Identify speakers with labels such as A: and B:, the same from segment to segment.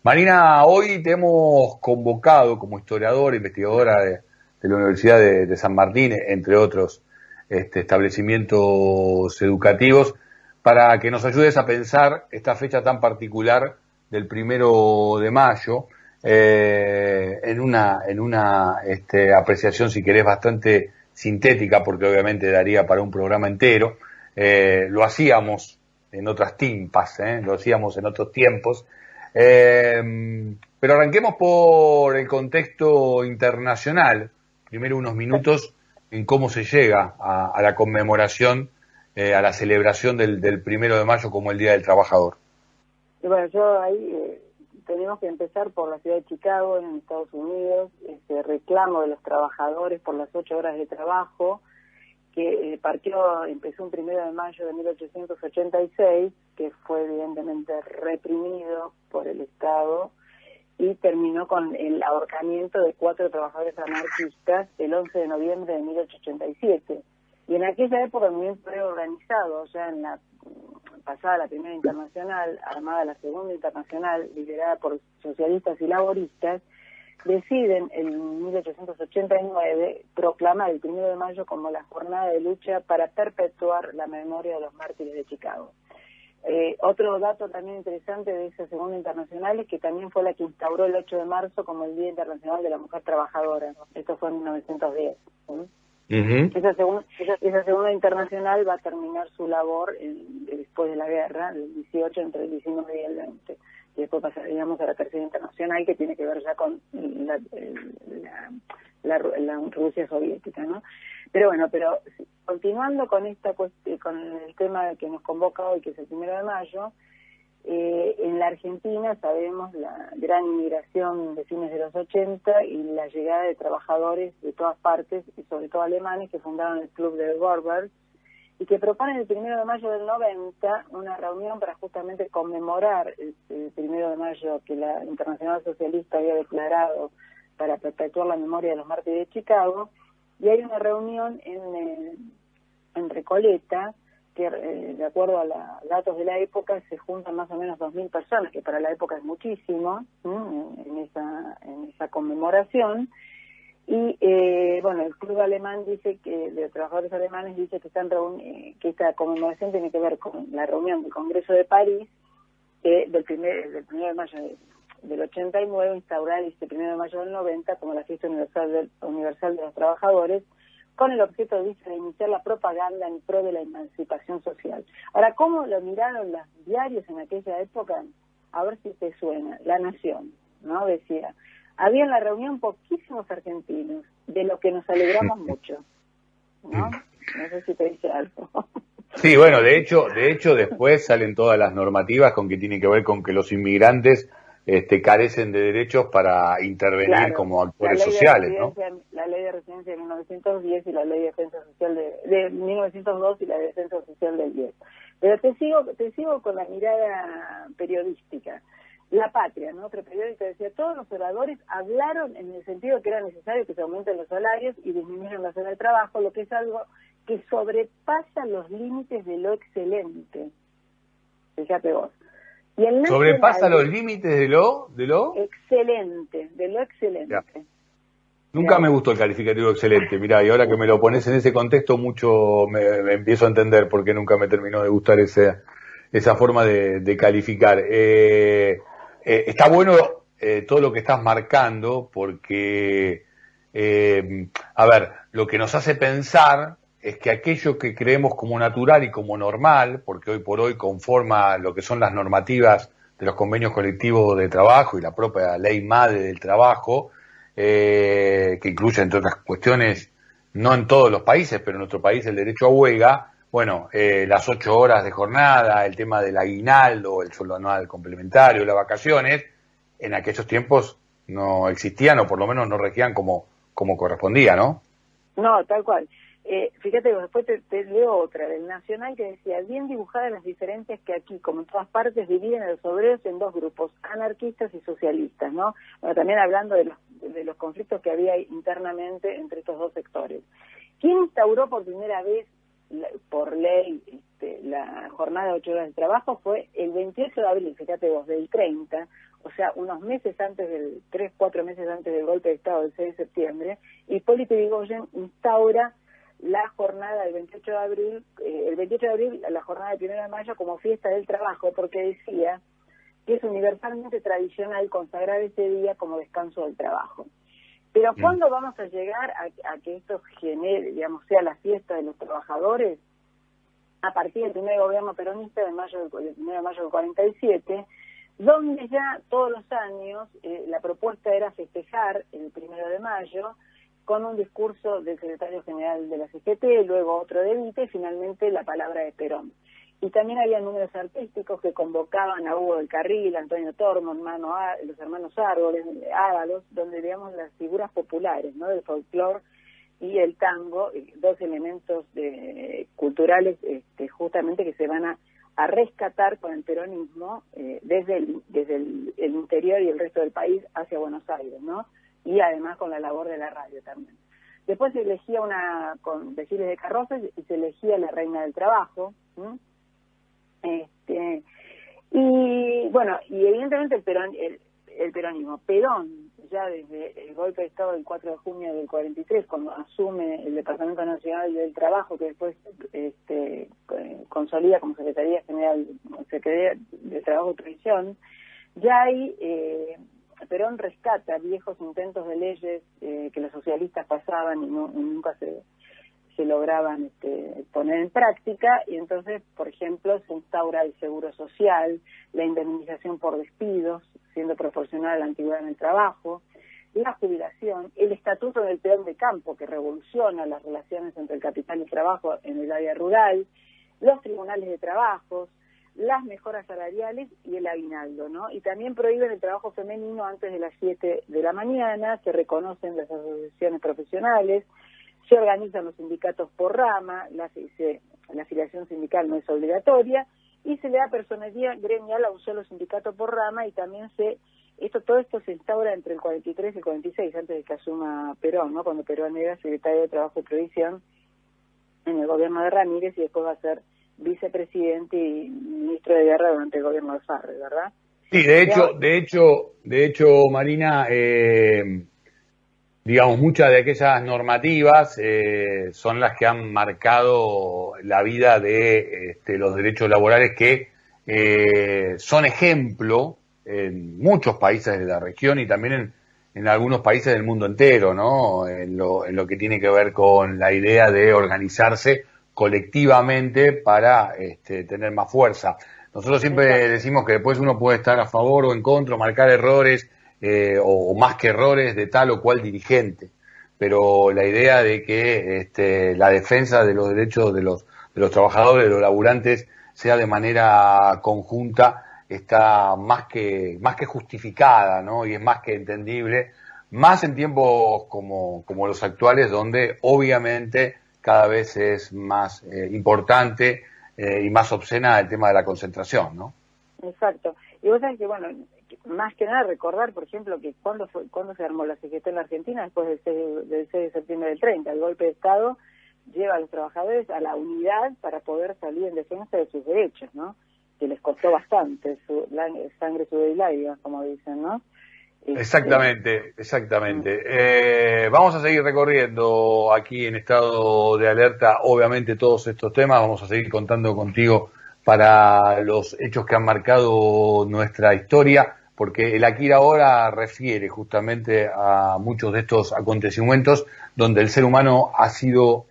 A: Marina, hoy te hemos convocado como historiadora, investigadora de la Universidad de San Martín, entre otros establecimientos educativos, para que nos ayudes a pensar esta fecha tan particular del 1 de mayo, en una apreciación, si querés, bastante sintética, porque obviamente daría para un programa entero. Lo hacíamos en otras timpas, lo hacíamos en otros tiempos. Pero arranquemos por el contexto internacional. Primero unos minutos en cómo se llega a la conmemoración, a la celebración del 1 de mayo como el Día del Trabajador.
B: Y bueno, yo ahí tenemos que empezar por la ciudad de Chicago, en Estados Unidos, ese reclamo de los trabajadores por las 8 horas de trabajo, que empezó un 1 de mayo de 1886, que fue evidentemente reprimido por el Estado, y terminó con el ahorcamiento de 4 trabajadores anarquistas el 11 de noviembre de 1887. Y en aquella época el movimiento reorganizado, ya en la pasada la Primera Internacional, armada la Segunda Internacional, liderada por socialistas y laboristas, deciden en 1889 proclamar el 1 de mayo como la jornada de lucha para perpetuar la memoria de los mártires de Chicago. Otro dato también interesante de esa Segunda Internacional es que también fue la que instauró el 8 de marzo como el Día Internacional de la Mujer Trabajadora, ¿no? Esto fue en 1910. Esa segunda internacional va a terminar su labor después de la guerra, del 18 entre el 19 y el 20. Y después pasaríamos a la tercera internacional, que tiene que ver ya con la Rusia soviética, ¿no? Pero bueno, continuando con con el tema que nos convoca hoy, que es el 1 de mayo, en la Argentina sabemos la gran inmigración de fines de los 80 y la llegada de trabajadores de todas partes, y sobre todo alemanes, que fundaron el Club de Gorbers, y que proponen el 1 de mayo del 90 una reunión para justamente conmemorar el 1 de mayo que la Internacional Socialista había declarado para perpetuar la memoria de los mártires de Chicago. Y hay una reunión en Recoleta, que de acuerdo a los datos de la época se juntan más o menos 2.000 personas, que para la época es muchísimo, en esa conmemoración. Y bueno, el club alemán dice de trabajadores alemanes dice que que esta conmemoración tiene que ver con la reunión del Congreso de París, del 1 de mayo del 89, instaurar este 1 de mayo del 90 como la fiesta universal de los trabajadores, con el objeto, dice, de iniciar la propaganda en pro de la emancipación social. Ahora, ¿cómo lo miraron los diarios en aquella época? A ver si te suena. La Nación, ¿no? Decía: había en la reunión poquísimos argentinos, de lo que nos alegramos mucho, ¿no? No sé si te dice algo.
A: Sí, bueno, de hecho después salen todas las normativas con que tienen que ver con que los inmigrantes carecen de derechos para intervenir, claro, como actores sociales, ¿no?
B: La ley de residencia de 1910 y la ley de defensa social de 1902 y la de defensa social del 10. Pero te sigo con la mirada periodística. La Patria, ¿no? Otro periódico decía: todos los oradores hablaron en el sentido que era necesario que se aumenten los salarios y disminuyan las horas de trabajo, lo que es algo que sobrepasa los límites de lo excelente. Fíjate vos. Y el
A: sobrepasa los límites de lo
B: excelente, de lo excelente.
A: Ya. Nunca me gustó el calificativo excelente, mirá, y ahora que me lo pones en ese contexto mucho me empiezo a entender por qué nunca me terminó de gustar esa forma de calificar. Está bueno todo lo que estás marcando, porque a ver, lo que nos hace pensar es que aquello que creemos como natural y como normal, porque hoy por hoy conforma lo que son las normativas de los convenios colectivos de trabajo y la propia ley madre del trabajo, que incluye, entre otras cuestiones, no en todos los países, pero en nuestro país el derecho a huelga, bueno, las 8 horas de jornada, el tema del aguinaldo, el sueldo anual complementario, las vacaciones, en aquellos tiempos no existían, o por lo menos no regían como correspondía, ¿no?
B: No, tal cual. Fíjate, después te leo otra del Nacional, que decía: bien dibujadas las diferencias que aquí, como en todas partes, dividen a los obreros en dos grupos, anarquistas y socialistas, ¿no? Bueno, también hablando de los conflictos que había internamente entre estos dos sectores. ¿Quién instauró por primera vez, por ley, la jornada de 8 horas de trabajo? Fue el 28 de abril, fíjate vos, del 30, o sea, unos meses antes 3-4 meses antes del golpe de Estado del 6 de septiembre, Hipólito Yrigoyen instaura la jornada del 28 de abril, el 28 de abril, la jornada del 1 de mayo como fiesta del trabajo, porque decía que es universalmente tradicional consagrar ese día como descanso del trabajo. Pero ¿cuándo vamos a llegar a que esto genere, digamos, sea la fiesta de los trabajadores? A partir del primer gobierno peronista del 1 de mayo del 47, donde ya todos los años la propuesta era festejar el 1 de mayo con un discurso del secretario general de la CGT, luego otro de Evita y finalmente la palabra de Perón. Y también había números artísticos que convocaban a Hugo del Carril, Antonio Tormo, los hermanos Árboles, Ábalos, donde digamos las figuras populares, ¿no?, del folclore y el tango, dos elementos culturales justamente que se van a rescatar con el peronismo desde el interior y el resto del país hacia Buenos Aires, ¿no? Y además con la labor de la radio también. Después se elegía con desfiles de carrozas y se elegía la reina del trabajo, y bueno, y evidentemente el peronismo. Perón, ya desde el golpe de Estado del 4 de junio del 43, cuando asume el Departamento Nacional del Trabajo, que después consolida como Secretaría General de Trabajo y Previsión, ya ahí Perón rescata viejos intentos de leyes que los socialistas pasaban y nunca se lograban poner en práctica, y entonces, por ejemplo, se instaura el seguro social, la indemnización por despidos, siendo proporcional a la antigüedad en el trabajo, la jubilación, el estatuto del peón de campo, que revoluciona las relaciones entre el capital y el trabajo en el área rural, los tribunales de trabajos, las mejoras salariales y el aguinaldo, ¿no? Y también prohíben el trabajo femenino antes de las 7 de la mañana, se reconocen las asociaciones profesionales, se organizan los sindicatos por rama, la afiliación sindical no es obligatoria, y se le da personería gremial a un solo sindicato por rama, y también todo esto se instaura entre el 43 y el 46, antes de que asuma Perón, ¿no?, cuando Perón era secretario de Trabajo y Previsión en el gobierno de Ramírez, y después va a ser vicepresidente y ministro de Guerra durante el gobierno de Farre, ¿verdad?
A: Sí, de hecho, Marina, digamos, muchas de aquellas normativas son las que han marcado la vida de los derechos laborales, que son ejemplo en muchos países de la región y también en algunos países del mundo entero, ¿no? En lo que tiene que ver con la idea de organizarse colectivamente para tener más fuerza. Nosotros siempre decimos que después uno puede estar a favor o en contra, marcar errores, o más que errores de tal o cual dirigente, pero la idea de que la defensa de los derechos de los trabajadores, de los laburantes, sea de manera conjunta, está más que justificada, ¿no? Y es más que entendible, más en tiempos como los actuales, donde obviamente cada vez es más importante y más obscena el tema de la concentración, ¿no?
B: Exacto. Y vos sabés que, bueno, más que nada recordar, por ejemplo, que cuando se armó la CGT en la Argentina, después del 6 de septiembre del 30, el golpe de Estado lleva a los trabajadores a la unidad para poder salir en defensa de sus derechos, ¿no? Que les costó bastante, sangre, sudor y lágrimas, como dicen, ¿no?
A: Exactamente. Vamos a seguir recorriendo aquí en Estado de Alerta, obviamente, todos estos temas. Vamos a seguir contando contigo para los hechos que han marcado nuestra historia, porque el aquí y ahora refiere justamente a muchos de estos acontecimientos donde el ser humano ha sido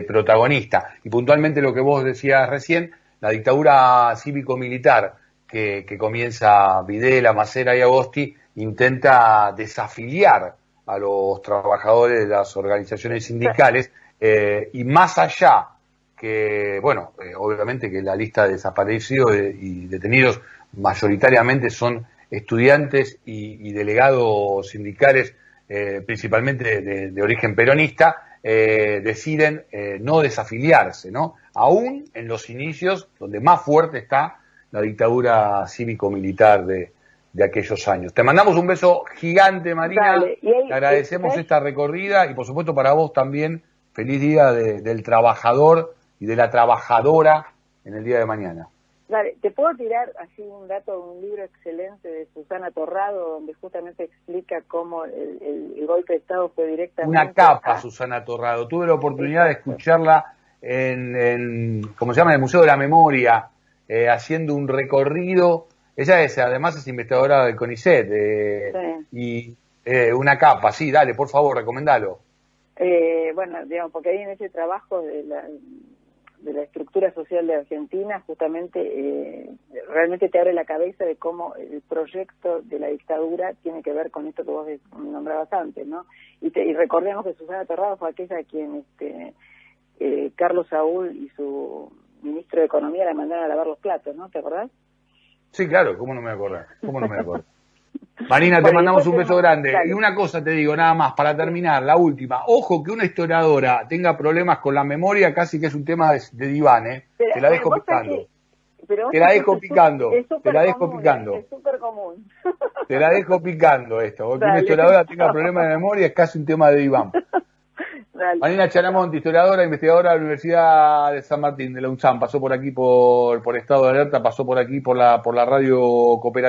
A: protagonista. Y puntualmente lo que vos decías recién, la dictadura cívico-militar que comienza Videla, Macera y Agosti, intenta desafiliar a los trabajadores de las organizaciones sindicales, y más allá que, bueno, obviamente que la lista de desaparecidos y detenidos mayoritariamente son estudiantes y delegados sindicales, principalmente de origen peronista, deciden no desafiliarse, ¿no? Aún en los inicios, donde más fuerte está la dictadura cívico-militar de aquellos años. Te mandamos un beso gigante, Marina. Dale. Te agradecemos esta recorrida y, por supuesto, para vos también, feliz día del trabajador y de la trabajadora en el día de mañana.
B: Dale, te puedo tirar así un dato de un libro excelente de Susana Torrado, donde justamente explica cómo el golpe de Estado fue directamente...
A: Una capa, Susana Torrado. Tuve la oportunidad de escucharla ¿cómo se llama? En el Museo de la Memoria, haciendo un recorrido. Ella además es investigadora del CONICET, y una capa, sí, dale, por favor, recomendalo.
B: Bueno, digamos, porque ahí en ese trabajo de la estructura social de Argentina, justamente realmente te abre la cabeza de cómo el proyecto de la dictadura tiene que ver con esto que vos nombrabas antes, ¿no? Y recordemos que Susana Torrado fue aquella a quien Carlos Saúl y su ministro de Economía la mandaron a lavar los platos, ¿no? ¿Te acordás?
A: Sí, claro, ¿cómo no me acuerdo? Marina, te mandamos un beso grande.
B: Dale.
A: Y una cosa te digo, nada más, para terminar, la última. Ojo que una historiadora tenga problemas con la memoria, casi que es un tema de diván, ¿eh? Te la dejo picando. Te la dejo picando. Te la dejo picando.
B: Es súper común.
A: Te la dejo picando esto. Porque una historiadora tenga problemas de memoria es casi un tema de diván.
B: Dale.
A: Marina Charamonti, historiadora, investigadora de la Universidad de San Martín, de la UNSAM, pasó por aquí por Estado de Alerta, pasó por aquí por la radio cooperativa.